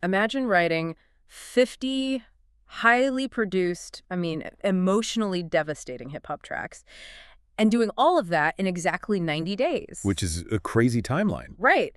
Imagine writing 50 highly produced, emotionally devastating hip-hop tracks, and doing all of that in exactly 90 days. Which is a crazy timeline. Right.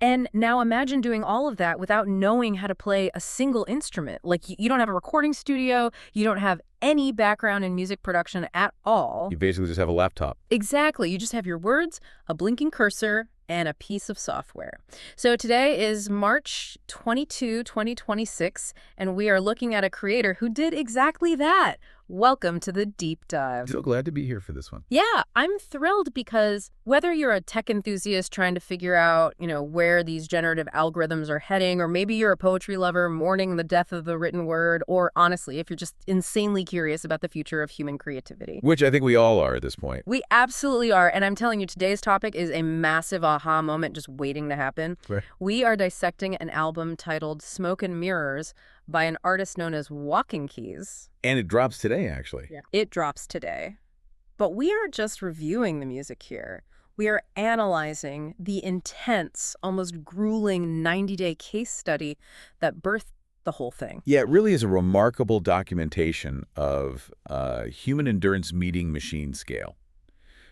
And now imagine doing all of that without knowing how to play a single instrument. Like, you don't have a recording studio, you don't have any background in music production at all. You basically just have a laptop. Exactly. You just have your words, a blinking cursor, and a piece of software. So today is March 22, 2026, and we are looking at a creator who did exactly that. Welcome to the Deep Dive. So glad to be here for this one. Yeah, I'm thrilled because whether you're a tech enthusiast trying to figure out, where these generative algorithms are heading, or maybe you're a poetry lover mourning the death of the written word, or honestly, if you're just insanely curious about the future of human creativity. Which I think we all are at this point. We absolutely are. And I'm telling you, today's topic is a massive aha moment just waiting to happen. Right. We are dissecting an album titled Smoke and Mirrors by an artist known as Walkingkeys. And it drops today, actually. Yeah. It drops today. But we aren't just reviewing the music here. We are analyzing the intense, almost grueling 90-day case study that birthed the whole thing. Yeah, it really is a remarkable documentation of human endurance meeting machine scale.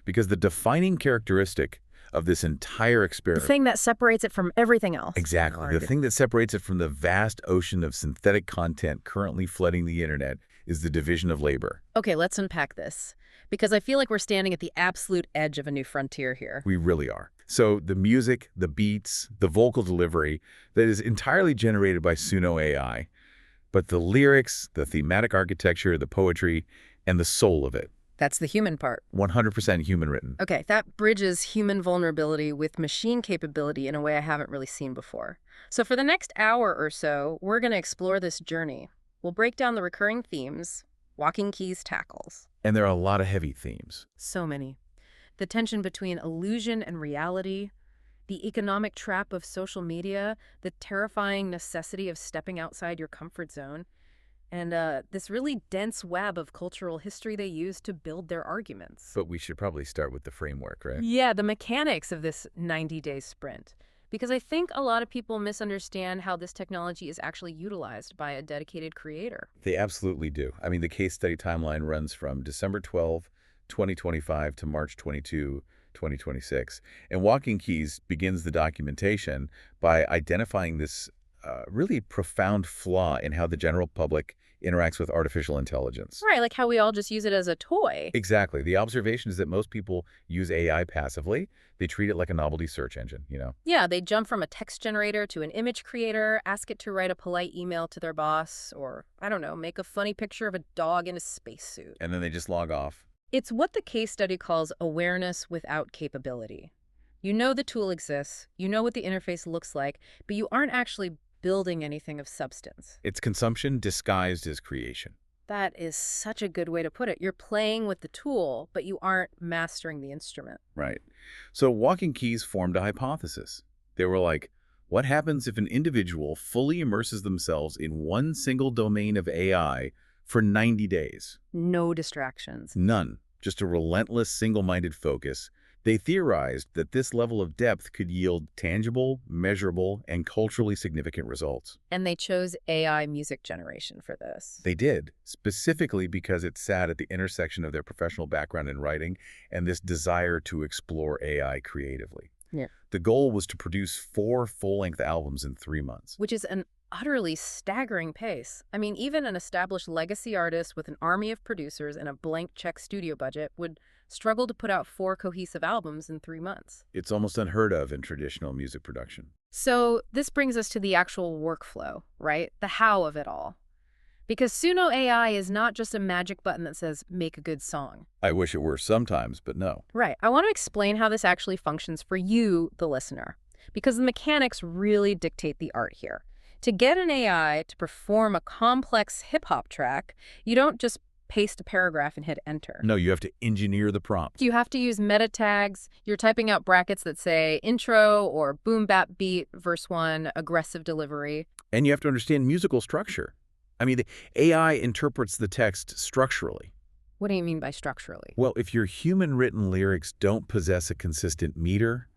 Because the defining characteristic of this entire experiment... The thing that separates it from everything else. Exactly. The thing that separates it from the vast ocean of synthetic content currently flooding the internet is the division of labor. Okay, let's unpack this, because I feel like we're standing at the absolute edge of a new frontier here. We really are. So the music, the beats, the vocal delivery, that is entirely generated by Suno AI, but the lyrics, the thematic architecture, the poetry, and the soul of it. That's the human part. 100% human written. Okay, that bridges human vulnerability with machine capability in a way I haven't really seen before. So for the next hour or so, we're going to explore this journey. We'll break down the recurring themes Walkingkeys tackles. And there are a lot of heavy themes. So many. The tension between illusion and reality, the economic trap of social media, the terrifying necessity of stepping outside your comfort zone, and this really dense web of cultural history they use to build their arguments. But we should probably start with the framework, right? Yeah, the mechanics of this 90-day sprint. Because I think a lot of people misunderstand how this technology is actually utilized by a dedicated creator. They absolutely do. I mean, the case study timeline runs from December 12, 2025 to March 22, 2026. And Walkingkeys begins the documentation by identifying this really profound flaw in how the general public interacts with artificial intelligence. Right, like how we all just use it as a toy. Exactly. The observation is that most people use AI passively. They treat it like a novelty search engine, Yeah, they jump from a text generator to an image creator, ask it to write a polite email to their boss, or, I don't know, make a funny picture of a dog in a spacesuit. And then they just log off. It's what the case study calls awareness without capability. You know the tool exists, you know what the interface looks like, but you aren't actually building anything of substance. It's consumption disguised as creation. That is such a good way to put it. You're playing with the tool, but you aren't mastering the instrument. Right. So Walkingkeys formed a hypothesis. They were like, what happens if an individual fully immerses themselves in one single domain of AI for 90 days? No distractions. None. Just a relentless, single-minded focus. They theorized that this level of depth could yield tangible, measurable, and culturally significant results. And they chose AI music generation for this. They did, specifically because it sat at the intersection of their professional background in writing and this desire to explore AI creatively. Yeah. The goal was to produce 4 full-length albums in 3 months. Which is an utterly staggering pace. I mean, even an established legacy artist with an army of producers and a blank check studio budget would struggle to put out 4 cohesive albums in 3 months. It's almost unheard of in traditional music production. So this brings us to the actual workflow, right? The how of it all. Because Suno AI is not just a magic button that says, make a good song. I wish it were sometimes, but no. Right. I want to explain how this actually functions for you, the listener, because the mechanics really dictate the art here. To get an AI to perform a complex hip-hop track, you don't just paste a paragraph and hit enter. No, you have to engineer the prompt. You have to use meta tags. You're typing out brackets that say intro or boom bap beat, verse 1, aggressive delivery. And you have to understand musical structure. I mean, the AI interprets the text structurally. What do you mean by structurally? Well, if your human-written lyrics don't possess a consistent meter,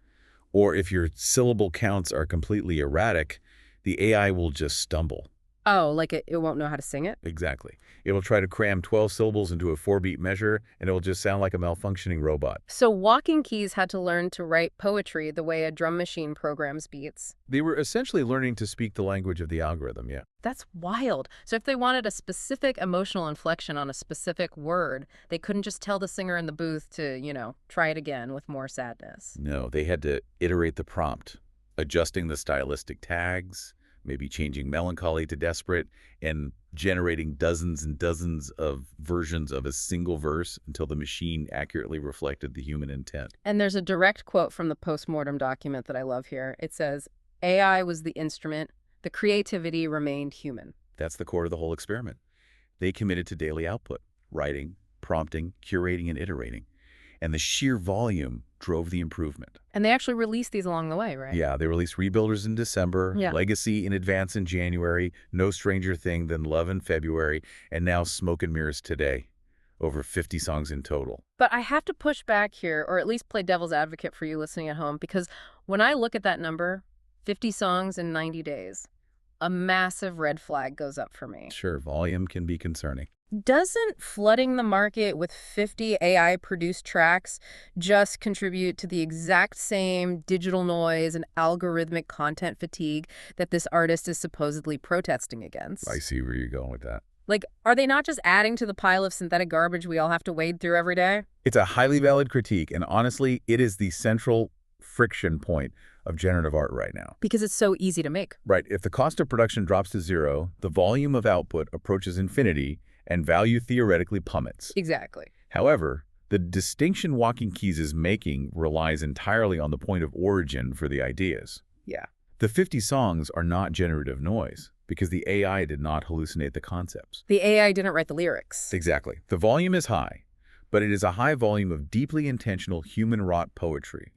or if your syllable counts are completely erratic, the AI will just stumble. Oh, like it won't know how to sing it? Exactly. It will try to cram 12 syllables into a 4-beat measure, and it will just sound like a malfunctioning robot. So Walking Keys had to learn to write poetry the way a drum machine programs beats. They were essentially learning to speak the language of the algorithm, yeah. That's wild. So if they wanted a specific emotional inflection on a specific word, they couldn't just tell the singer in the booth to, try it again with more sadness. No, they had to iterate the prompt, adjusting the stylistic tags, maybe changing melancholy to desperate, and generating dozens and dozens of versions of a single verse until the machine accurately reflected the human intent. And there's a direct quote from the postmortem document that I love here. It says, AI was the instrument, the creativity remained human. That's the core of the whole experiment. They committed to daily output, writing, prompting, curating, and iterating. And the sheer volume drove the improvement. And they actually released these along the way, right? Yeah, they released Rebuilders in December, Yeah. Legacy in Advance in January, No Stranger Thing Than Love in February, and now Smoke and Mirrors today. Over 50 songs in total. But I have to push back here, or at least play devil's advocate for you listening at home, because when I look at that number, 50 songs in 90 days, a massive red flag goes up for me. Sure, volume can be concerning. Doesn't flooding the market with 50 AI-produced tracks just contribute to the exact same digital noise and algorithmic content fatigue that this artist is supposedly protesting against? I see where you're going with that. Like, are they not just adding to the pile of synthetic garbage we all have to wade through every day? It's a highly valid critique, and honestly, it is the central friction point of generative art right now. Because it's so easy to make. Right, if the cost of production drops to zero, the volume of output approaches infinity, and value theoretically plummets. Exactly. However, the distinction Walking Keys is making relies entirely on the point of origin for the ideas. Yeah. The 50 songs are not generative noise, because the AI did not hallucinate the concepts. The AI didn't write the lyrics. Exactly. The volume is high, but it is a high volume of deeply intentional human-wrought poetry.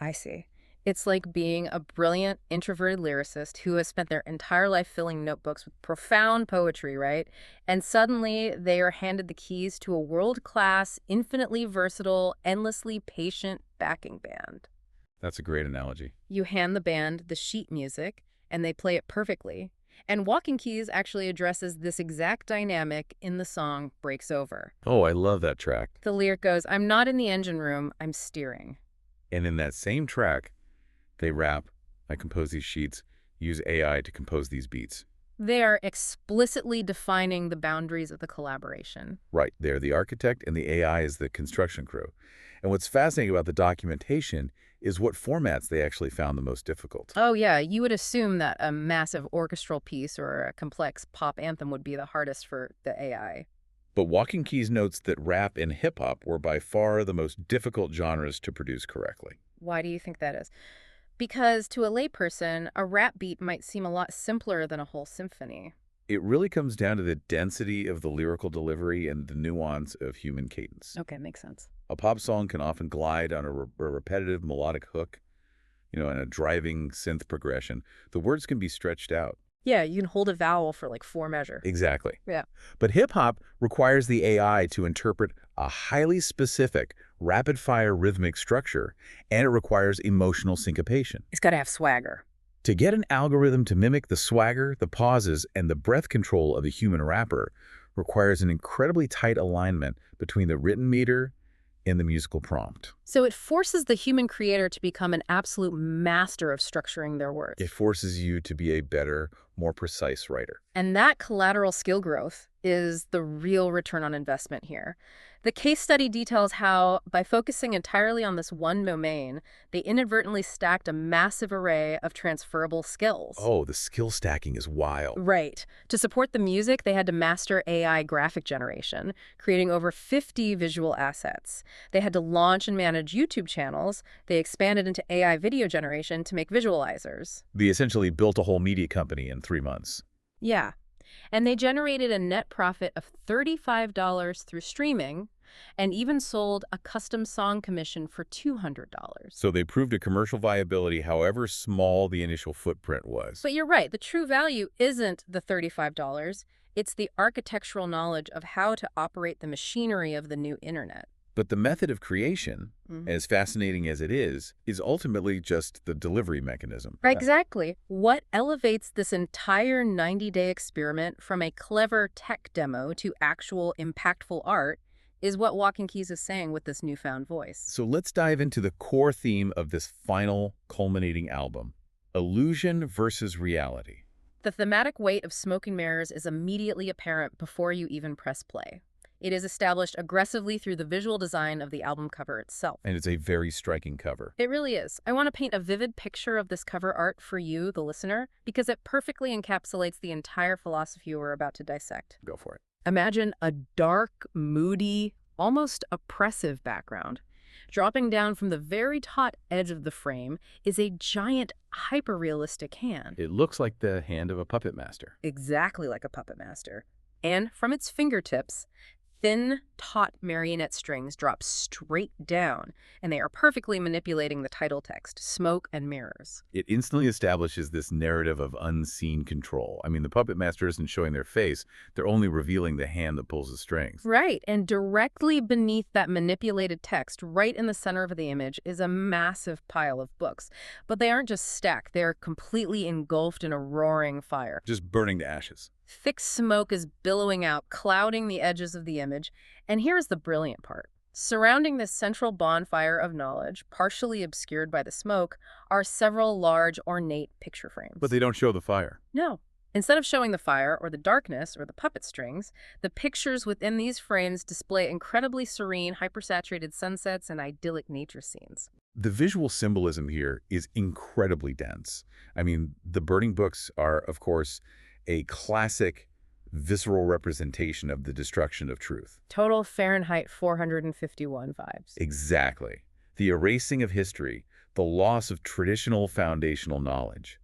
I see. It's like being a brilliant, introverted lyricist who has spent their entire life filling notebooks with profound poetry, right? And suddenly they are handed the keys to a world-class, infinitely versatile, endlessly patient backing band. That's a great analogy. You hand the band the sheet music, and they play it perfectly. And Walking Keys actually addresses this exact dynamic in the song Breaks Over. Oh, I love that track. The lyric goes, "I'm not in the engine room, I'm steering." And in that same track, they rap, I compose these sheets, use AI to compose these beats. They are explicitly defining the boundaries of the collaboration. Right, they're the architect and the AI is the construction crew. And what's fascinating about the documentation is what formats they actually found the most difficult. Oh, yeah, you would assume that a massive orchestral piece or a complex pop anthem would be the hardest for the AI. But Walking Keys notes that rap and hip-hop were by far the most difficult genres to produce correctly. Why do you think that is? Because to a layperson, a rap beat might seem a lot simpler than a whole symphony. It really comes down to the density of the lyrical delivery and the nuance of human cadence. Okay, makes sense. A pop song can often glide on a repetitive melodic hook, and a driving synth progression. The words can be stretched out. Yeah, you can hold a vowel for like 4 measure. Exactly. Yeah. But hip-hop requires the AI to interpret a highly specific, rapid-fire rhythmic structure, and it requires emotional syncopation. It's got to have swagger. To get an algorithm to mimic the swagger, the pauses, and the breath control of a human rapper requires an incredibly tight alignment between the written meter and the musical prompt. So it forces the human creator to become an absolute master of structuring their words. It forces you to be a better, more precise writer. And that collateral skill growth is the real return on investment here. The case study details how, by focusing entirely on this one domain, they inadvertently stacked a massive array of transferable skills. Oh, the skill stacking is wild. Right. To support the music, they had to master AI graphic generation, creating over 50 visual assets. They had to launch and manage YouTube channels. They expanded into AI video generation to make visualizers. They essentially built a whole media company in 3 months. Yeah. And they generated a net profit of $35 through streaming and even sold a custom song commission for $200. So they proved a commercial viability however small the initial footprint was. But you're right, the true value isn't the $35. It's the architectural knowledge of how to operate the machinery of the new internet. But the method of creation, as fascinating as it is ultimately just the delivery mechanism. Right, exactly. What elevates this entire 90-day experiment from a clever tech demo to actual impactful art is what Walking Keys is saying with this newfound voice. So let's dive into the core theme of this final culminating album, illusion versus reality. The thematic weight of Smoke and Mirrors is immediately apparent before you even press play. It is established aggressively through the visual design of the album cover itself. And it's a very striking cover. It really is. I want to paint a vivid picture of this cover art for you, the listener, because it perfectly encapsulates the entire philosophy we're about to dissect. Go for it. Imagine a dark, moody, almost oppressive background. Dropping down from the very taut edge of the frame is a giant, hyper-realistic hand. It looks like the hand of a puppet master. Exactly like a puppet master. And from its fingertips, thin, taut marionette strings drop straight down, and they are perfectly manipulating the title text, Smoke and Mirrors. It instantly establishes this narrative of unseen control. I mean, the puppet master isn't showing their face. They're only revealing the hand that pulls the strings. Right, and directly beneath that manipulated text, right in the center of the image, is a massive pile of books. But they aren't just stacked, they're completely engulfed in a roaring fire. Just burning to ashes. Thick smoke is billowing out, clouding the edges of the image. And here's the brilliant part. Surrounding this central bonfire of knowledge, partially obscured by the smoke, are several large, ornate picture frames. But they don't show the fire. No. Instead of showing the fire, or the darkness, or the puppet strings, the pictures within these frames display incredibly serene, hypersaturated sunsets and idyllic nature scenes. The visual symbolism here is incredibly dense. I mean, the burning books are, of course, a classic visceral representation of the destruction of truth. Total Fahrenheit 451 vibes. Exactly. The erasing of history, the loss of traditional foundational knowledge.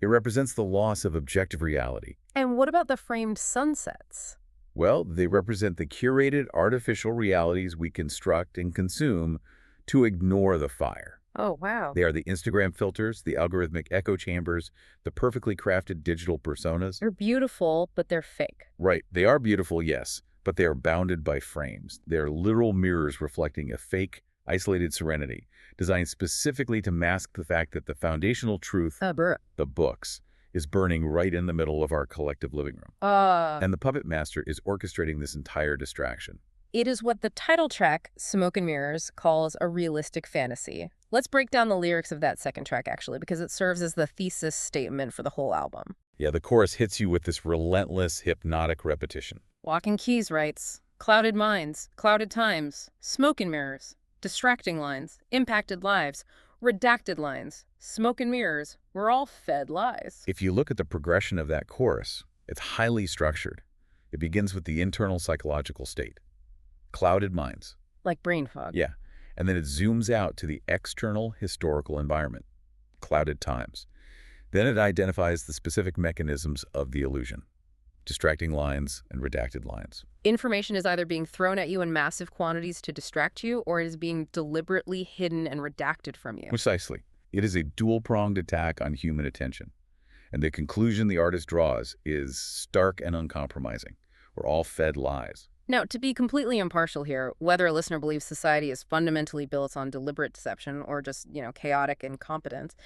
It represents the loss of objective reality. And what about the framed sunsets? Well, they represent the curated artificial realities we construct and consume to ignore the fire. Oh, wow. They are the Instagram filters, the algorithmic echo chambers, the perfectly crafted digital personas. They're beautiful, but they're fake. Right, they are beautiful, yes, but they are bounded by frames. They are literal mirrors reflecting a fake, isolated serenity, designed specifically to mask the fact that the foundational truth, the books, is burning right in the middle of our collective living room. And the puppet master is orchestrating this entire distraction. It is what the title track, Smoke and Mirrors, calls a realistic fantasy. Let's break down the lyrics of that second track, actually, because it serves as the thesis statement for the whole album. Yeah, the chorus hits you with this relentless, hypnotic repetition. Walking Keys writes, clouded minds, clouded times, smoke and mirrors, distracting lines, impacted lives, redacted lines, smoke and mirrors, we're all fed lies. If you look at the progression of that chorus, it's highly structured. It begins with the internal psychological state. Clouded minds. Like brain fog. Yeah. And then it zooms out to the external historical environment. Clouded times. Then it identifies the specific mechanisms of the illusion. Distracting lines and redacted lines. Information is either being thrown at you in massive quantities to distract you, or it is being deliberately hidden and redacted from you. Precisely. It is a dual-pronged attack on human attention. And the conclusion the artist draws is stark and uncompromising. We're all fed lies. Now, to be completely impartial here, whether a listener believes society is fundamentally built on deliberate deception or just, chaotic incompetence,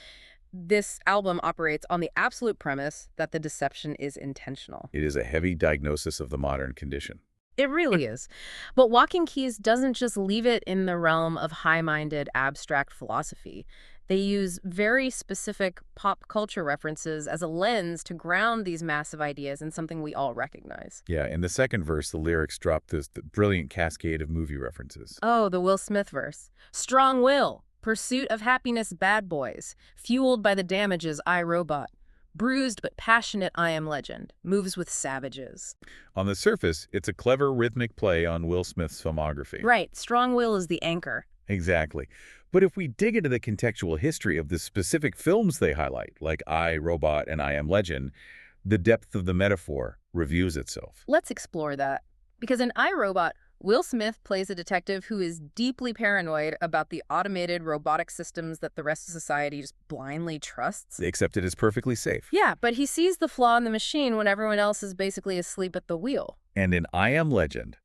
this album operates on the absolute premise that the deception is intentional. It is a heavy diagnosis of the modern condition. It really is. But Walking Keys doesn't just leave it in the realm of high-minded abstract philosophy. They use very specific pop culture references as a lens to ground these massive ideas in something we all recognize. Yeah, in the second verse, the lyrics drop the brilliant cascade of movie references. Oh, the Will Smith verse. Strong will, pursuit of happiness, bad boys, fueled by the damages, I, Robot. Bruised but passionate, I am legend, moves with savages. On the surface, it's a clever rhythmic play on Will Smith's filmography. Right, strong will is the anchor. Exactly. But if we dig into the contextual history of the specific films they highlight, like I, Robot, and I Am Legend, the depth of the metaphor reveals itself. Let's explore that. Because in I, Robot, Will Smith plays a detective who is deeply paranoid about the automated robotic systems that the rest of society just blindly trusts. They accept it as perfectly safe. Yeah, but he sees the flaw in the machine when everyone else is basically asleep at the wheel. And in I Am Legend,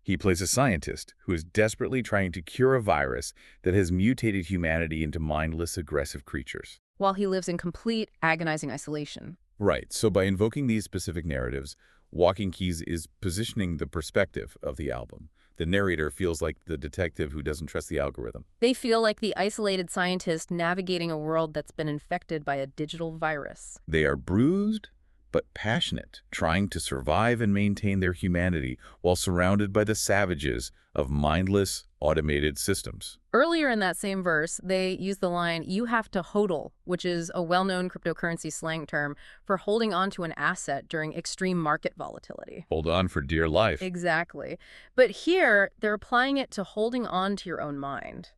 He plays a scientist who is desperately trying to cure a virus that has mutated humanity into mindless, aggressive creatures. while he lives in complete, agonizing isolation. Right, so by invoking these specific narratives, Walking Keys is positioning the perspective of the album. The narrator feels like the detective who doesn't trust the algorithm. They feel like the isolated scientist navigating a world that's been infected by a digital virus. They are bruised but passionate, trying to survive and maintain their humanity while surrounded by the savages of mindless, automated systems. Earlier in that same verse, they use the line, "You have to hodl," which is a well-known cryptocurrency slang term for holding on to an asset during extreme market volatility. Hold on for dear life. Exactly. But here, they're applying it to holding on to your own mind.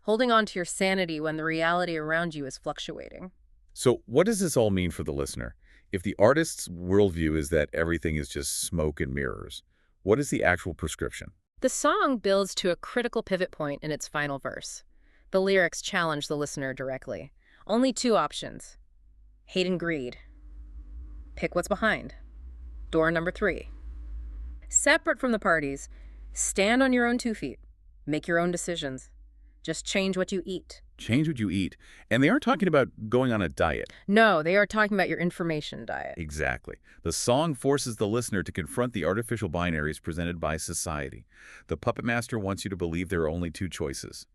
Holding on to your sanity when the reality around you is fluctuating. So what does this all mean for the listener? If the artist's worldview is that everything is just smoke and mirrors, what is the actual prescription? The song builds to a critical pivot point in its final verse. The lyrics challenge the listener directly. Only two options: hate and greed. Pick what's behind. Door number 3. Separate from the parties, stand on your own 2 feet. Make your own decisions. Just change what you eat. Change what you eat. And they aren't talking about going on a diet. No, they are talking about your information diet. Exactly. The song forces the listener to confront the artificial binaries presented by society. The puppet master wants you to believe there are only two choices: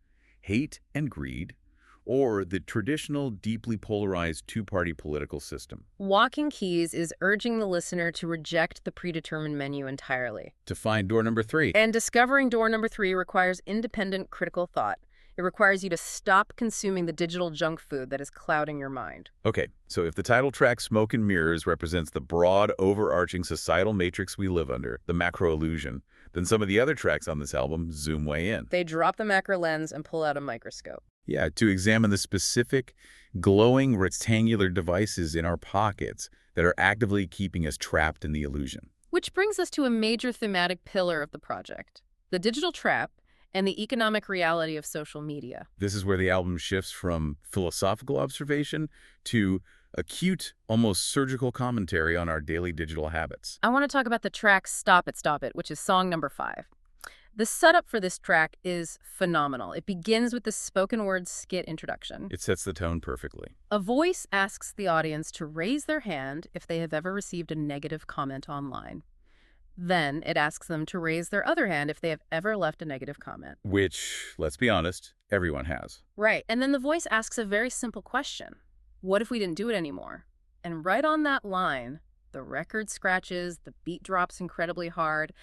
hate and greed, or the traditional, deeply polarized two-party political system. Walking Keys is urging the listener to reject the predetermined menu entirely. To find door number 3. And discovering door number 3 requires independent, critical thought. It requires you to stop consuming the digital junk food that is clouding your mind. Okay, so if the title track Smoke and Mirrors represents the broad, overarching societal matrix we live under, the macro illusion, then some of the other tracks on this album zoom way in. They drop the macro lens and pull out a microscope. Yeah, to examine the specific, glowing rectangular devices in our pockets that are actively keeping us trapped in the illusion. Which brings us to a major thematic pillar of the project: the digital trap and the economic reality of social media. This is where the album shifts from philosophical observation to acute, almost surgical commentary on our daily digital habits. I want to talk about the track Stop It, which is song number 5. The setup for this track is phenomenal. It begins with the spoken word skit introduction. It sets the tone perfectly. A voice asks the audience to raise their hand if they have ever received a negative comment online. Then it asks them to raise their other hand if they have ever left a negative comment. Which, let's be honest, everyone has. Right. And then the voice asks a very simple question: what if we didn't do it anymore? And right on that line, the record scratches, the beat drops incredibly hard,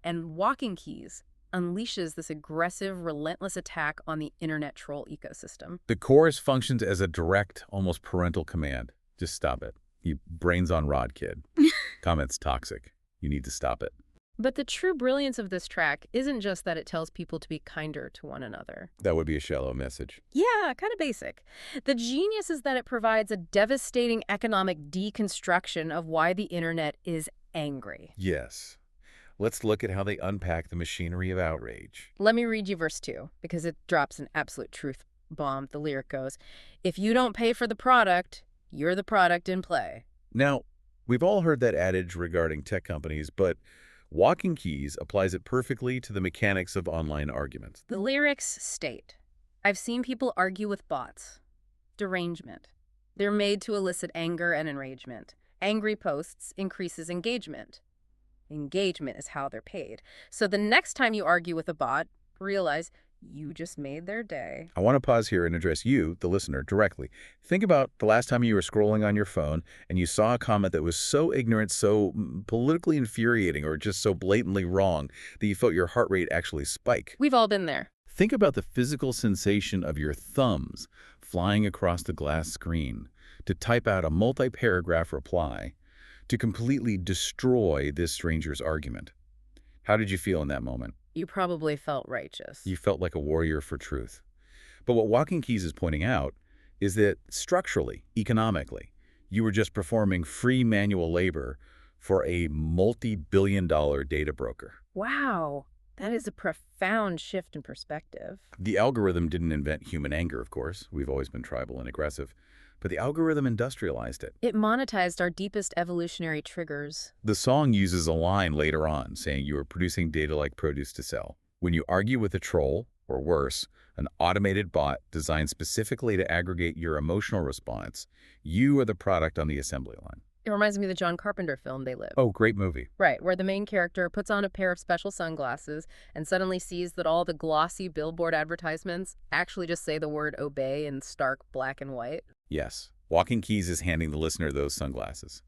and Walking Keys unleashes this aggressive, relentless attack on the internet troll ecosystem. The chorus functions as a direct, almost parental command. Just stop it. You brains on rod, kid. Comment's toxic. You need to stop it. But the true brilliance of this track isn't just that it tells people to be kinder to one another. That would be a shallow message. Yeah, kind of basic. The genius is that it provides a devastating economic deconstruction of why the internet is angry. Yes. Let's look at how they unpack the machinery of outrage. Let me read you verse 2, because it drops an absolute truth bomb. The lyric goes, "If you don't pay for the product, you're the product in play." Now, we've all heard that adage regarding tech companies, but Walking Keys applies it perfectly to the mechanics of online arguments. The lyrics state, "I've seen people argue with bots. Derangement. They're made to elicit anger and enragement. Angry posts increases engagement. Engagement is how they're paid. So the next time you argue with a bot, realize you just made their day." I want to pause here and address you, the listener, directly. Think about the last time you were scrolling on your phone and you saw a comment that was so ignorant, so politically infuriating, or just so blatantly wrong that you felt your heart rate actually spike. We've all been there. Think about the physical sensation of your thumbs flying across the glass screen to type out a multi-paragraph reply to completely destroy this stranger's argument. How did you feel in that moment? You probably felt righteous. You felt like a warrior for truth. But what Walking Keys is pointing out is that structurally, economically, you were just performing free manual labor for a multi-billion-dollar data broker. Wow, that is a profound shift in perspective. The algorithm didn't invent human anger, of course. We've always been tribal and aggressive. but the algorithm industrialized it. It monetized our deepest evolutionary triggers. The song uses a line later on saying you are producing data like produce to sell. When you argue with a troll, or worse, an automated bot designed specifically to aggregate your emotional response, you are the product on the assembly line. It reminds me of the John Carpenter film They Live. Oh, great movie. Right, where the main character puts on a pair of special sunglasses and suddenly sees that all the glossy billboard advertisements actually just say the word obey in stark black and white. Yes. Walkingkeys is handing the listener those sunglasses.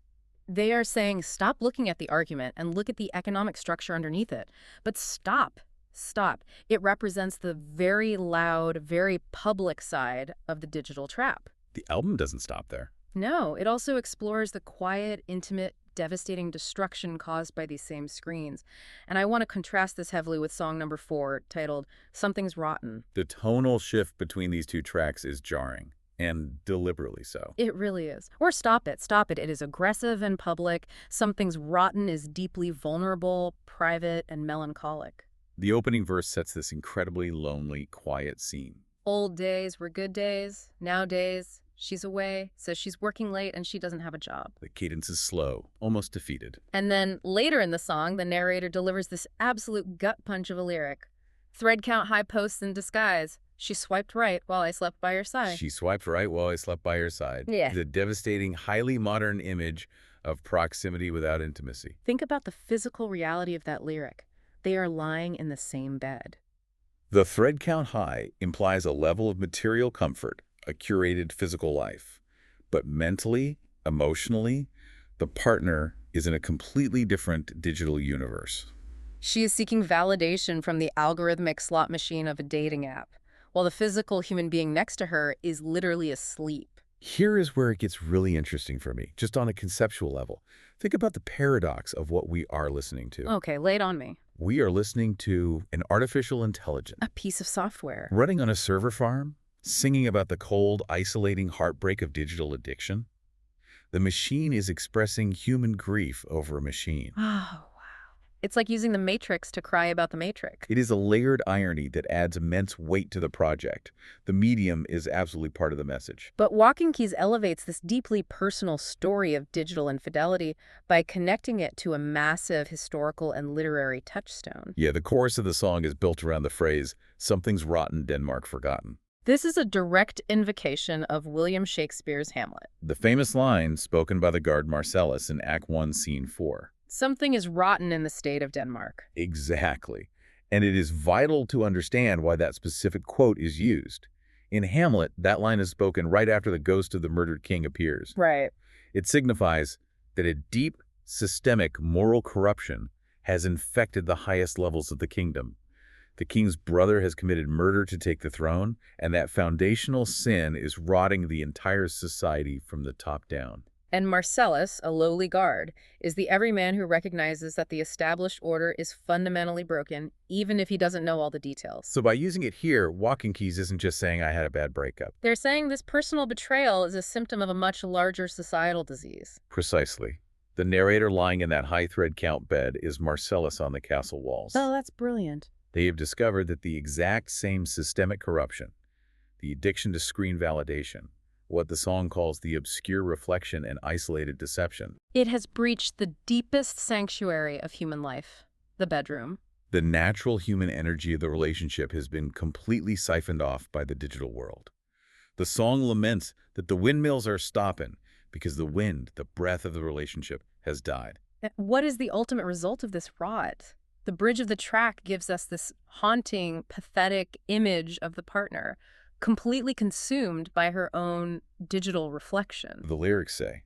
They are saying, stop looking at the argument and look at the economic structure underneath it. But stop. Stop. It represents the very loud, very public side of the digital trap. The album doesn't stop there. No, it also explores the quiet, intimate, devastating destruction caused by these same screens. And I want to contrast this heavily with song number 4, titled Something's Rotten. The tonal shift between these two tracks is jarring, and deliberately so. It really is. Or stop it, stop it. It is aggressive and public. Something's Rotten is deeply vulnerable, private, and melancholic. The opening verse sets this incredibly lonely, quiet scene. Old days were good days. Nowadays, she's away, says she's working late and she doesn't have a job. The cadence is slow, almost defeated. And then later in the song, the narrator delivers this absolute gut punch of a lyric. Thread count high posts in disguise. She swiped right while I slept by her side. She swiped right while I slept by her side. Yeah. The devastating, highly modern image of proximity without intimacy. Think about the physical reality of that lyric. They are lying in the same bed. The thread count high implies a level of material comfort, a curated physical life. But mentally, emotionally, the partner is in a completely different digital universe. She is seeking validation from the algorithmic slot machine of a dating app, while the physical human being next to her is literally asleep. Here is where it gets really interesting for me, just on a conceptual level. Think about the paradox of what we are listening to. Okay, lay it on me. We are listening to an artificial intelligence A piece of software. running on a server farm, singing about the cold, isolating heartbreak of digital addiction. The machine is expressing human grief over a machine. Oh, wow. It's like using the Matrix to cry about the Matrix. It is a layered irony that adds immense weight to the project. The medium is absolutely part of the message. But Walkingkeys elevates this deeply personal story of digital infidelity by connecting it to a massive historical and literary touchstone. Yeah, the chorus of the song is built around the phrase, "Something's rotten, Denmark forgotten." This is a direct invocation of William Shakespeare's Hamlet. The famous line spoken by the guard Marcellus in Act 1, Scene 4. Something is rotten in the state of Denmark. Exactly. And it is vital to understand why that specific quote is used. In Hamlet, that line is spoken right after the ghost of the murdered king appears. Right. It signifies that a deep, systemic moral corruption has infected the highest levels of the kingdom. The king's brother has committed murder to take the throne, and that foundational sin is rotting the entire society from the top down. And Marcellus, a lowly guard, is the everyman who recognizes that the established order is fundamentally broken, even if he doesn't know all the details. So by using it here, Walkingkeys isn't just saying I had a bad breakup. They're saying this personal betrayal is a symptom of a much larger societal disease. Precisely. The narrator lying in that high thread count bed is Marcellus on the castle walls. Oh, that's brilliant. They have discovered that the exact same systemic corruption, the addiction to screen validation, what the song calls the obscure reflection and isolated deception. It has breached the deepest sanctuary of human life, the bedroom. The natural human energy of the relationship has been completely siphoned off by the digital world. The song laments that the windmills are stopping because the wind, the breath of the relationship, has died. What is the ultimate result of this rot? The bridge of the track gives us this haunting, pathetic image of the partner, completely consumed by her own digital reflection. The lyrics say,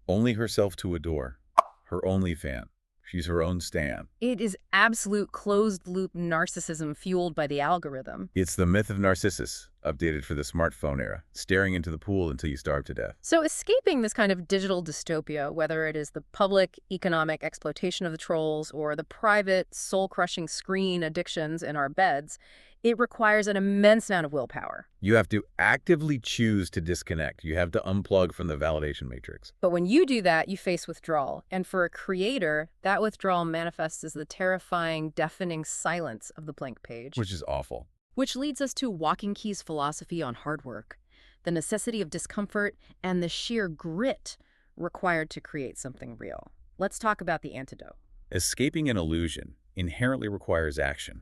"Only herself to adore, her only fan. She's her own stan." It is absolute closed-loop narcissism fueled by the algorithm. It's the myth of Narcissus, updated for the smartphone era, staring into the pool until you starve to death. So escaping this kind of digital dystopia, whether it is the public economic exploitation of the trolls or the private soul-crushing screen addictions in our beds, it requires an immense amount of willpower. You have to actively choose to disconnect. You have to unplug from the validation matrix. But when you do that, you face withdrawal. And for a creator, that withdrawal manifests as the terrifying, deafening silence of the blank page. Which is awful. Which leads us to Walkingkeys' philosophy on hard work. the necessity of discomfort, and the sheer grit required to create something real. Let's talk about the antidote. Escaping an illusion inherently requires action.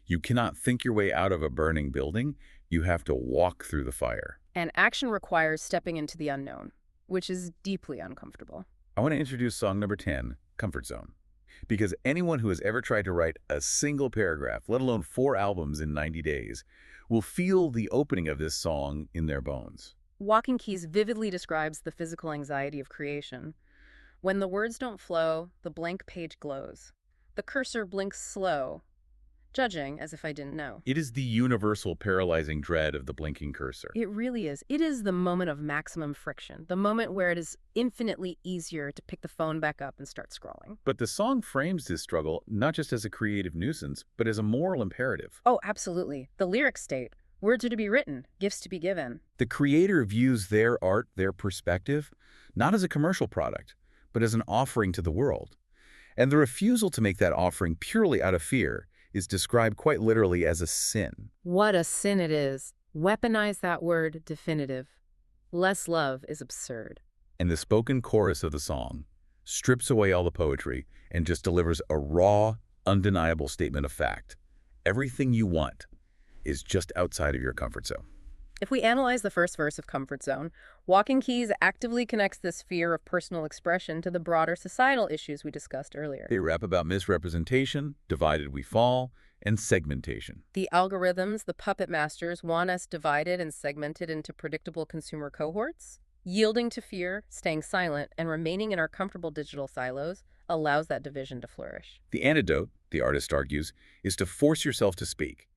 You cannot think your way out of a burning building. You have to walk through the fire. And action requires stepping into the unknown, which is deeply uncomfortable. I want to introduce song number 10, Comfort Zone. Because anyone who has ever tried to write a single paragraph, let alone 4 albums in 90 days, will feel the opening of this song in their bones. Walkingkeys vividly describes the physical anxiety of creation. When the words don't flow, the blank page glows. The cursor blinks slow, judging as if I didn't know. It is the universal paralyzing dread of the blinking cursor. It really is. It is the moment of maximum friction, the moment where it is infinitely easier to pick the phone back up and start scrolling. But the song frames this struggle not just as a creative nuisance, but as a moral imperative. Oh, absolutely. The lyrics state, words are to be written, gifts to be given. The creator views their art, their perspective, not as a commercial product, but as an offering to the world. And the refusal to make that offering purely out of fear is described quite literally as a sin. What a sin it is. Weaponize that word, definitive. Less love is absurd. And the spoken chorus of the song strips away all the poetry and just delivers a raw, undeniable statement of fact. Everything you want is just outside of your comfort zone. If we analyze the first verse of Comfort Zone, Walkingkeys actively connects this fear of personal expression to the broader societal issues we discussed earlier. They rap about misrepresentation, divided we fall, and segmentation. The algorithms, the puppet masters, want us divided and segmented into predictable consumer cohorts. Yielding to fear, staying silent, and remaining in our comfortable digital silos allows that division to flourish. The antidote, the artist argues, is to force yourself to speak,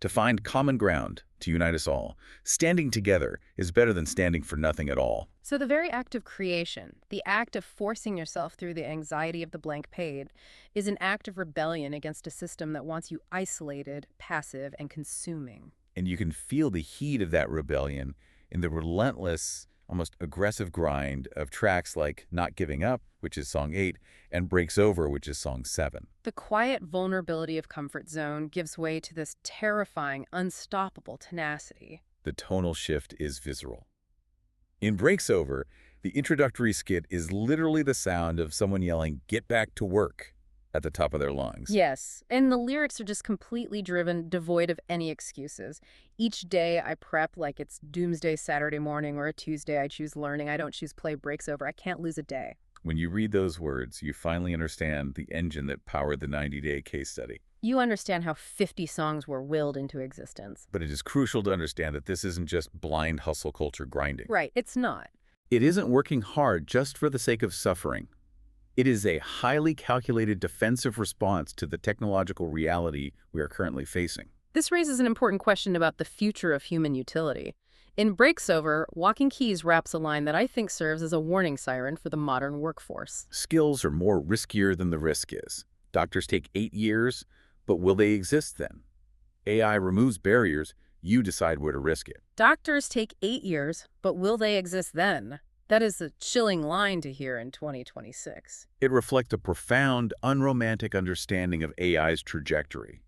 to find common ground, to unite us all. Standing together is better than standing for nothing at all. So the very act of creation, the act of forcing yourself through the anxiety of the blank page, is an act of rebellion against a system that wants you isolated, passive, and consuming. And you can feel the heat of that rebellion in the relentless, almost aggressive grind of tracks like Not Giving Up, which is song 8, and Breaks Over, which is song 7. The quiet vulnerability of Comfort Zone gives way to this terrifying, unstoppable tenacity. The tonal shift is visceral. In Breaks Over, the introductory skit is literally the sound of someone yelling, "Get back to work," at the top of their lungs. Yes, and the lyrics are just completely driven, devoid of any excuses. Each day I prep like it's doomsday Saturday morning or a Tuesday. I choose learning. I don't choose play. Breaks over. I can't lose a day. When you read those words, you finally understand the engine that powered the 90-day case study. You understand how 50 songs were willed into existence. But it is crucial to understand that this isn't just blind hustle culture grinding. Right, it's not. It isn't working hard just for the sake of suffering. It is a highly calculated defensive response to the technological reality we are currently facing. This raises an important question about the future of human utility. In Breaks Over, Walkingkeys raps a line that I think serves as a warning siren for the modern workforce. Skills are more riskier than the risk is. Doctors take 8 years, but will they exist then? AI removes barriers. You decide where to risk it. Doctors take 8 years, but will they exist then? That is a chilling line to hear in 2026. It reflects a profound, unromantic understanding of AI's trajectory.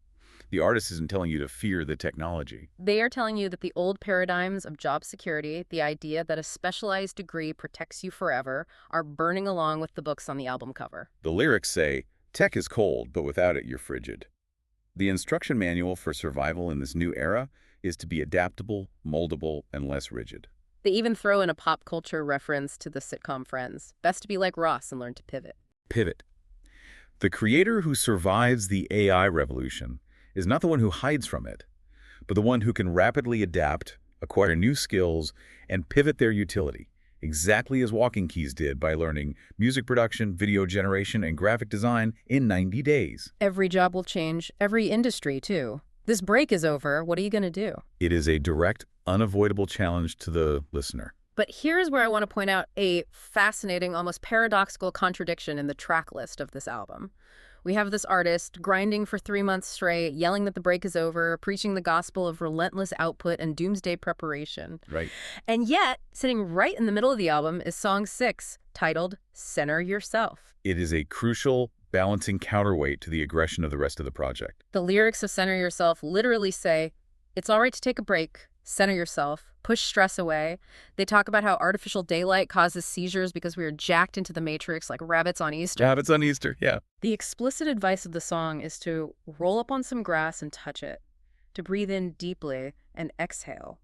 The artist isn't telling you to fear the technology. They are telling you that the old paradigms of job security, the idea that a specialized degree protects you forever, are burning along with the books on the album cover. The lyrics say, "Tech is cold, but without it, you're frigid." The instruction manual for survival in this new era is to be adaptable, moldable, and less rigid. They even throw in a pop culture reference to the sitcom Friends. Best to be like Ross and learn to pivot. Pivot. The creator who survives the AI revolution is not the one who hides from it, but the one who can rapidly adapt, acquire new skills, and pivot their utility, exactly as Walkingkeys did by learning music production, video generation, and graphic design in 90 days. Every job will change, every industry too. This break is over, what are you going to do? It is a direct, unavoidable challenge to the listener. But here's where I want to point out a fascinating, almost paradoxical contradiction in the track list of this album. We have this artist grinding for 3 months straight, yelling that the break is over, preaching the gospel of relentless output and doomsday preparation. Right. And yet, sitting right in the middle of the album is song 6, titled Center Yourself. It is a crucial, balancing counterweight to the aggression of the rest of the project. The lyrics of Center Yourself literally say, it's all right to take a break, center yourself, push stress away. They talk about how artificial daylight causes seizures because we are jacked into the matrix like rabbits on Easter. Rabbits on Easter, yeah. The explicit advice of the song is to roll up on some grass and touch it, to breathe in deeply and exhale.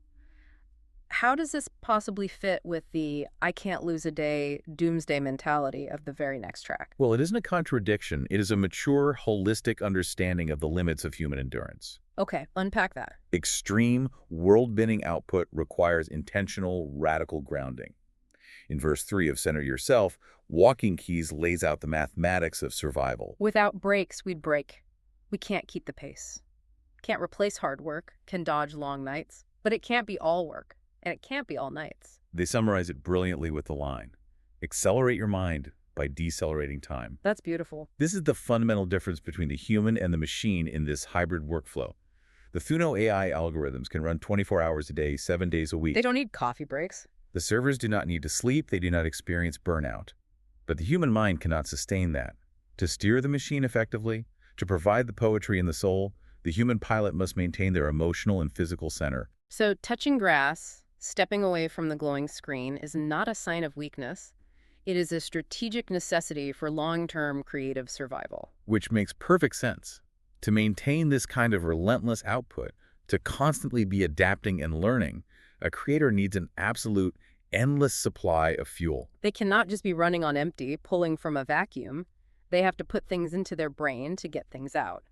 How does this possibly fit with the I can't lose a day doomsday mentality of the very next track? Well, it isn't a contradiction. It is a mature, holistic understanding of the limits of human endurance. Okay, unpack that. Extreme, world-bending output requires intentional, radical grounding. In verse 3 of Center Yourself, Walkingkeys lays out the mathematics of survival. Without breaks, we'd break. We can't keep the pace. Can't replace hard work, can dodge long nights, but it can't be all work, and it can't be all nights. They summarize it brilliantly with the line, accelerate your mind by decelerating time. That's beautiful. This is the fundamental difference between the human and the machine in this hybrid workflow. The Suno AI algorithms can run 24 hours a day, 7 days a week. They don't need coffee breaks. The servers do not need to sleep, they do not experience burnout. But the human mind cannot sustain that. To steer the machine effectively, to provide the poetry and the soul, the human pilot must maintain their emotional and physical center. So touching grass, stepping away from the glowing screen is not a sign of weakness. It is a strategic necessity for long-term creative survival. Which makes perfect sense. To maintain this kind of relentless output, to constantly be adapting and learning, a creator needs an absolute, endless supply of fuel. They cannot just be running on empty, pulling from a vacuum. They have to put things into their brain to get things out.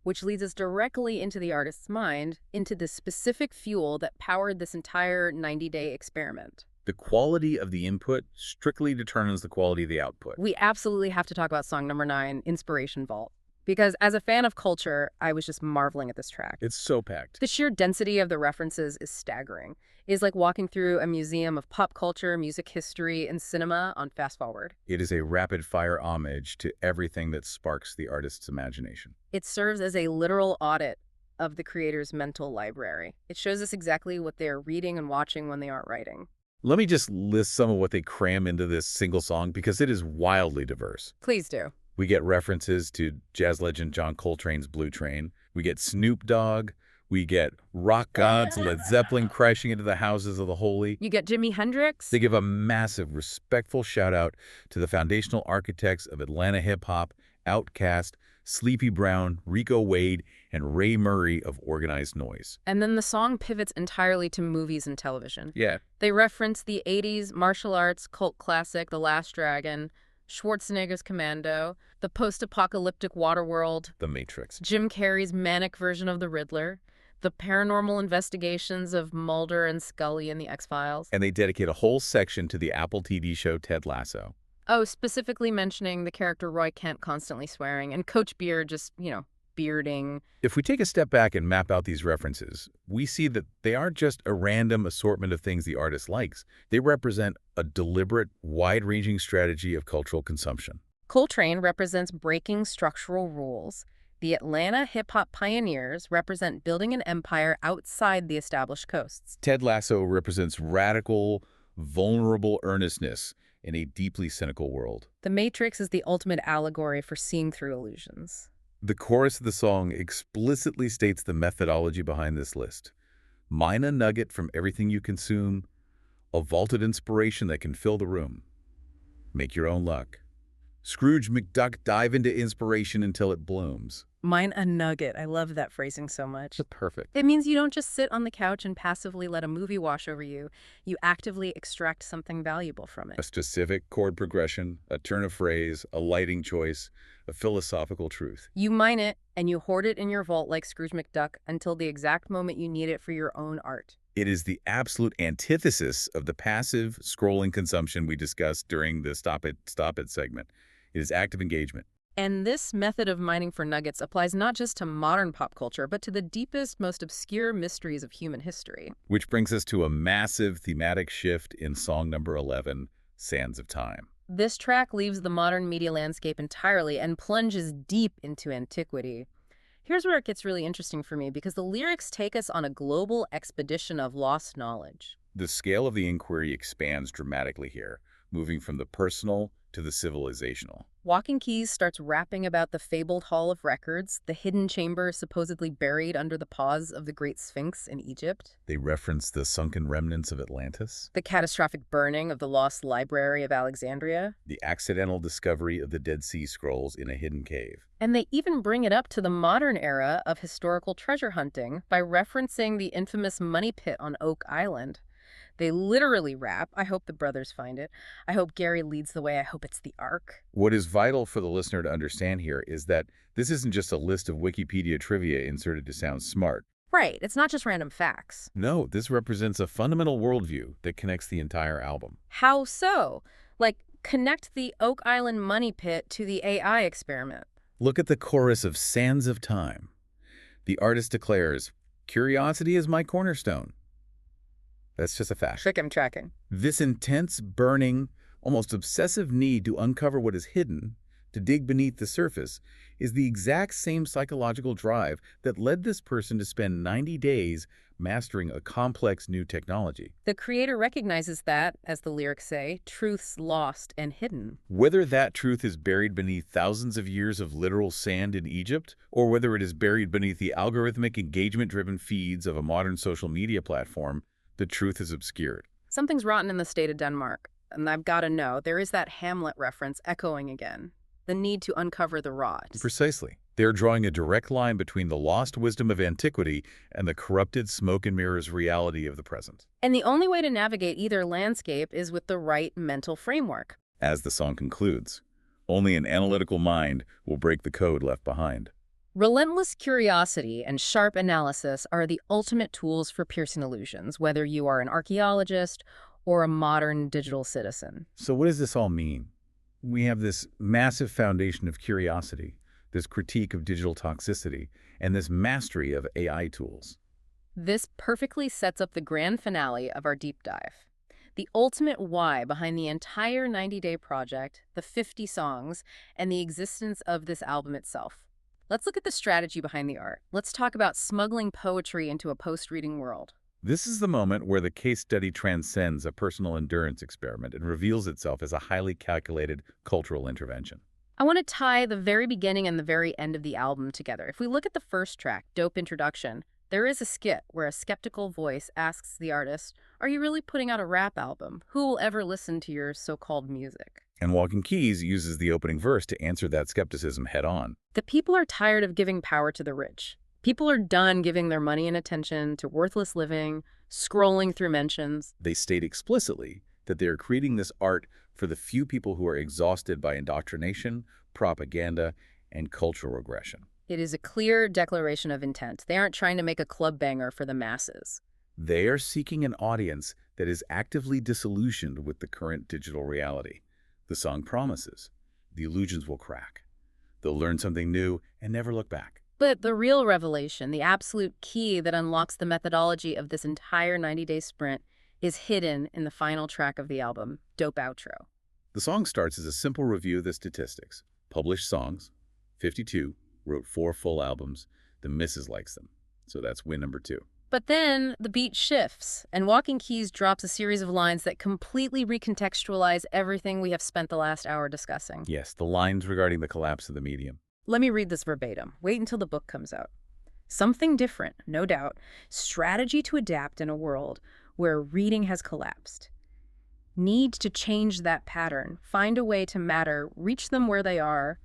Which leads us directly into the artist's mind, into the specific fuel that powered this entire 90-day experiment. The quality of the input strictly determines the quality of the output. We absolutely have to talk about song number 9, Inspiration Vault. Because as a fan of culture, I was just marveling at this track. It's so packed. The sheer density of the references is staggering. It is like walking through a museum of pop culture, music history, and cinema on fast forward. It is a rapid-fire homage to everything that sparks the artist's imagination. It serves as a literal audit of the creator's mental library. It shows us exactly what they're reading and watching when they aren't writing. Let me just list some of what they cram into this single song because it is wildly diverse. Please do. We get references to jazz legend John Coltrane's Blue Train. We get Snoop Dogg. We get rock gods, Led Zeppelin crashing into the houses of the holy. You get Jimi Hendrix. They give a massive, respectful shout-out to the foundational architects of Atlanta hip-hop, Outkast, Sleepy Brown, Rico Wade, and Ray Murray of Organized Noise. And then the song pivots entirely to movies and television. Yeah. They reference the 80s martial arts cult classic The Last Dragon, Schwarzenegger's Commando, the post-apocalyptic Waterworld, The Matrix. Jim Carrey's manic version of the Riddler, the paranormal investigations of Mulder and Scully in the X-Files. And they dedicate a whole section to the Apple TV show Ted Lasso. Oh, specifically mentioning the character Roy Kent constantly swearing, and Coach Beard just, bearding. If we take a step back and map out these references, we see that they aren't just a random assortment of things the artist likes. They represent a deliberate, wide-ranging strategy of cultural consumption. Coltrane represents breaking structural rules. The Atlanta hip-hop pioneers represent building an empire outside the established coasts. Ted Lasso represents radical, vulnerable earnestness in a deeply cynical world. The Matrix is the ultimate allegory for seeing through illusions. The chorus of the song explicitly states the methodology behind this list. Mine a nugget from everything you consume, a vaulted inspiration that can fill the room. Make your own luck. Scrooge McDuck dive into inspiration until it blooms. Mine a nugget. I love that phrasing so much. That's perfect. It means you don't just sit on the couch and passively let a movie wash over you. You actively extract something valuable from A it. specific chord progression, a turn of phrase, a lighting choice, a philosophical truth. You mine it, and you hoard it in your vault like Scrooge McDuck until the exact moment you need it for your own art. It is the absolute antithesis of the passive scrolling consumption we discussed during the Stop It segment. It is active engagement. And this method of mining for nuggets applies not just to modern pop culture, but to the deepest, most obscure mysteries of human history. Which brings us to a massive thematic shift in song number 11, Sands of Time. This track leaves the modern media landscape entirely and plunges deep into antiquity. Here's where it gets really interesting for me, because the lyrics take us on a global expedition of lost knowledge. The scale of the inquiry expands dramatically here, moving from the personal to the civilizational. Walkingkeys starts rapping about the fabled Hall of Records, the hidden chamber supposedly buried under the paws of the Great Sphinx in Egypt, They reference the sunken remnants of Atlantis, the catastrophic burning of the lost Library of Alexandria, the accidental discovery of the Dead Sea Scrolls in a hidden cave. and they even bring it up to the modern era of historical treasure hunting by referencing the infamous money pit on Oak Island. They literally rap, "I hope the brothers find it. I hope Gary leads the way. I hope it's the Ark." What is vital for the listener to understand here is that this isn't just a list of Wikipedia trivia inserted to sound smart. Right, it's not just random facts. No, this represents a fundamental worldview that connects the entire album. How so? Like, connect the Oak Island money pit to the AI experiment. Look at the chorus of Sands of Time. The artist declares, "Curiosity is my cornerstone." That's just a fact. Trick I'm tracking. This intense, burning, almost obsessive need to uncover what is hidden, to dig beneath the surface, is the exact same psychological drive that led this person to spend 90 days mastering a complex new technology. The creator recognizes that, as the lyrics say, truths lost and hidden. Whether that truth is buried beneath thousands of years of literal sand in Egypt, or whether it is buried beneath the algorithmic engagement-driven feeds of a modern social media platform, the truth is obscured. Something's rotten in the state of Denmark, and I've got to know, there is that Hamlet reference echoing again. The need to uncover the rot. Precisely. They're drawing a direct line between the lost wisdom of antiquity and the corrupted smoke and mirrors reality of the present. And the only way to navigate either landscape is with the right mental framework. As the song concludes, only an analytical mind will break the code left behind. Relentless curiosity and sharp analysis are the ultimate tools for piercing illusions, whether you are an archaeologist or a modern digital citizen. So what does this all mean? We have this massive foundation of curiosity, this critique of digital toxicity, and this mastery of AI tools. This perfectly sets up the grand finale of our deep dive. The ultimate why behind the entire 90-day project, the 50 songs, and the existence of this album itself. Let's look at the strategy behind the art. Let's talk about smuggling poetry into a post-reading world. This is the moment where the case study transcends a personal endurance experiment and reveals itself as a highly calculated cultural intervention. I want to tie the very beginning and the very end of the album together. If we look at the first track, Dope Introduction, there is a skit where a skeptical voice asks the artist, "Are you really putting out a rap album? Who will ever listen to your so-called music?" And Walkingkeys uses the opening verse to answer that skepticism head-on. The people are tired of giving power to the rich. People are done giving their money and attention to worthless living, scrolling through mentions. They state explicitly that they are creating this art for the few people who are exhausted by indoctrination, propaganda, and cultural regression. It is a clear declaration of intent. They aren't trying to make a club banger for the masses. They are seeking an audience that is actively disillusioned with the current digital reality. The song promises the illusions will crack. They'll learn something new and never look back. But the real revelation, the absolute key that unlocks the methodology of this entire 90-day sprint, is hidden in the final track of the album, Dope Outro. The song starts as a simple review of the statistics. Published songs, 52, wrote 4 full albums. The missus likes them. So that's win number 2. But then the beat shifts, and Walkingkeys drops a series of lines that completely recontextualize everything we have spent the last hour discussing. Yes, the lines regarding the collapse of the medium. Let me read this verbatim. Wait until the book comes out. Something different, no doubt. Strategy to adapt in a world where reading has collapsed. Need to change that pattern, find a way to matter, reach them where they are,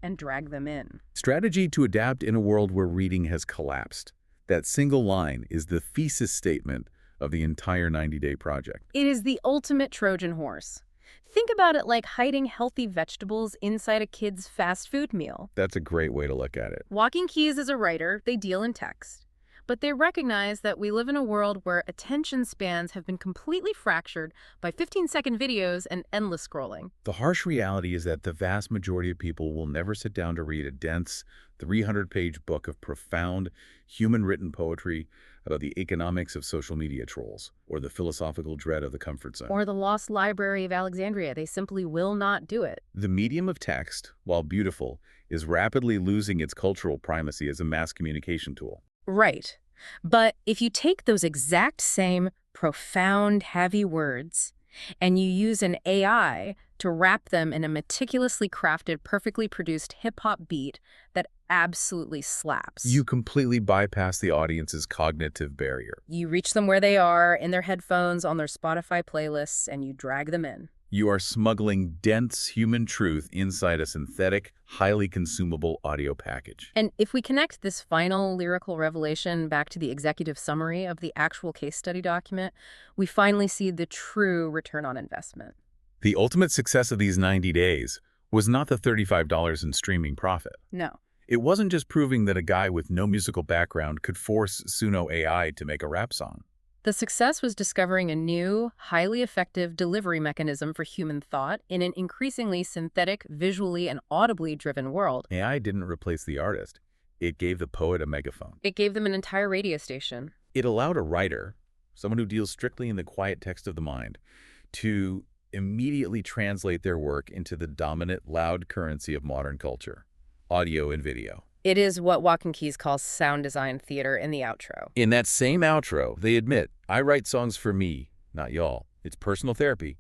and drag them in. Strategy to adapt in a world where reading has collapsed. That single line is the thesis statement of the entire 90-day project. It is the ultimate Trojan horse. Think about it like hiding healthy vegetables inside a kid's fast food meal. That's a great way to look at it. Walkingkeys as a writer, they deal in text. But they recognize that we live in a world where attention spans have been completely fractured by 15-second videos and endless scrolling. The harsh reality is that the vast majority of people will never sit down to read a dense, 300-page book of profound, human-written poetry about the economics of social media trolls, or the philosophical dread of the comfort zone. Or the lost Library of Alexandria. They simply will not do it. The medium of text, while beautiful, is rapidly losing its cultural primacy as a mass communication tool. Right. But if you take those exact same profound, heavy words And you use an AI to wrap them in a meticulously crafted, perfectly produced hip-hop beat that absolutely slaps. You completely bypass the audience's cognitive barrier. You reach them where they are, in their headphones, on their Spotify playlists, and you drag them in. You are smuggling dense human truth inside a synthetic, highly consumable audio package. And if we connect this final lyrical revelation back to the executive summary of the actual case study document, we finally see the true return on investment. The ultimate success of these 90 days was not the $35 in streaming profit. No. It wasn't just proving that a guy with no musical background could force Suno AI to make a rap song. The success was discovering a new, highly effective delivery mechanism for human thought in an increasingly synthetic, visually and audibly driven world. AI didn't replace the artist. It gave the poet a megaphone. It gave them an entire radio station. It allowed a writer, someone who deals strictly in the quiet text of the mind, to immediately translate their work into the dominant, loud currency of modern culture, audio and video. It is what Walkingkeys calls sound design theater in the outro. In that same outro, they admit, I write songs for me, not y'all. It's personal therapy,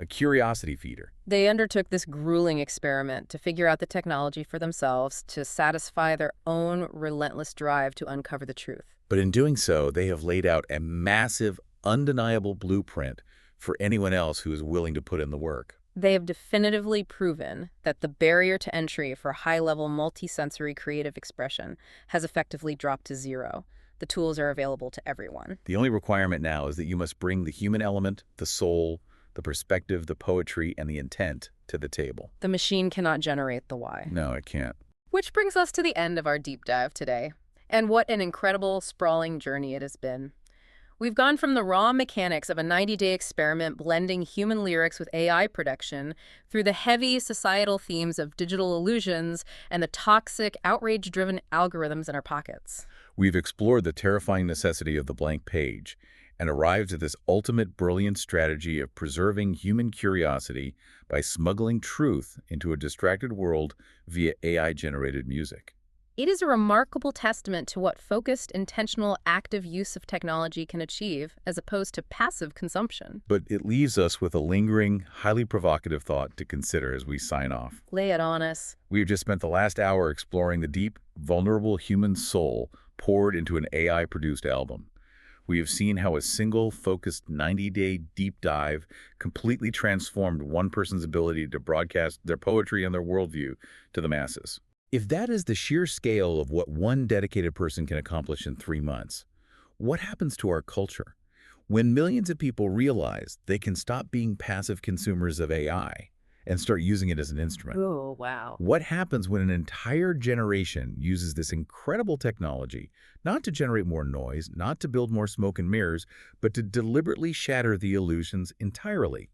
a curiosity feeder. They undertook this grueling experiment to figure out the technology for themselves to satisfy their own relentless drive to uncover the truth. But in doing so, they have laid out a massive, undeniable blueprint for anyone else who is willing to put in the work. They have definitively proven that the barrier to entry for high-level multisensory creative expression has effectively dropped to zero. The tools are available to everyone. The only requirement now is that you must bring the human element, the soul, the perspective, the poetry, and the intent to the table. The machine cannot generate the why. No, it can't. Which brings us to the end of our deep dive today. And what an incredible, sprawling journey it has been. We've gone from the raw mechanics of a 90-day experiment blending human lyrics with AI production through the heavy societal themes of digital illusions and the toxic, outrage-driven algorithms in our pockets. We've explored the terrifying necessity of the blank page and arrived at this ultimate brilliant strategy of preserving human curiosity by smuggling truth into a distracted world via AI-generated music. It is a remarkable testament to what focused, intentional, active use of technology can achieve, as opposed to passive consumption. But it leaves us with a lingering, highly provocative thought to consider as we sign off. Lay it on us. We've just spent the last hour exploring the deep, vulnerable human soul poured into an AI-produced album. We have seen how a single, focused 90-day deep dive completely transformed one person's ability to broadcast their poetry and their worldview to the masses. If that is the sheer scale of what one dedicated person can accomplish in 3 months, what happens to our culture? When millions of people realize they can stop being passive consumers of AI and start using it as an instrument. Oh, wow. What happens when an entire generation uses this incredible technology not to generate more noise, not to build more smoke and mirrors, but to deliberately shatter the illusions entirely?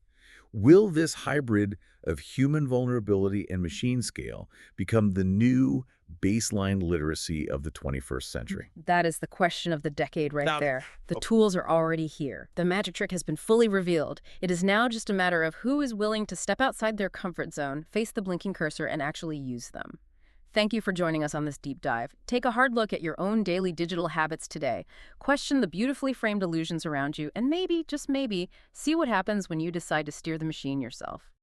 Will this hybrid of human vulnerability and machine scale become the new baseline literacy of the 21st century? That is the question of the decade right there. The tools are already here. The magic trick has been fully revealed. It is now just a matter of who is willing to step outside their comfort zone, face the blinking cursor, and actually use them. Thank you for joining us on this deep dive. Take a hard look at your own daily digital habits today. Question the beautifully framed illusions around you, and maybe, just maybe, see what happens when you decide to steer the machine yourself.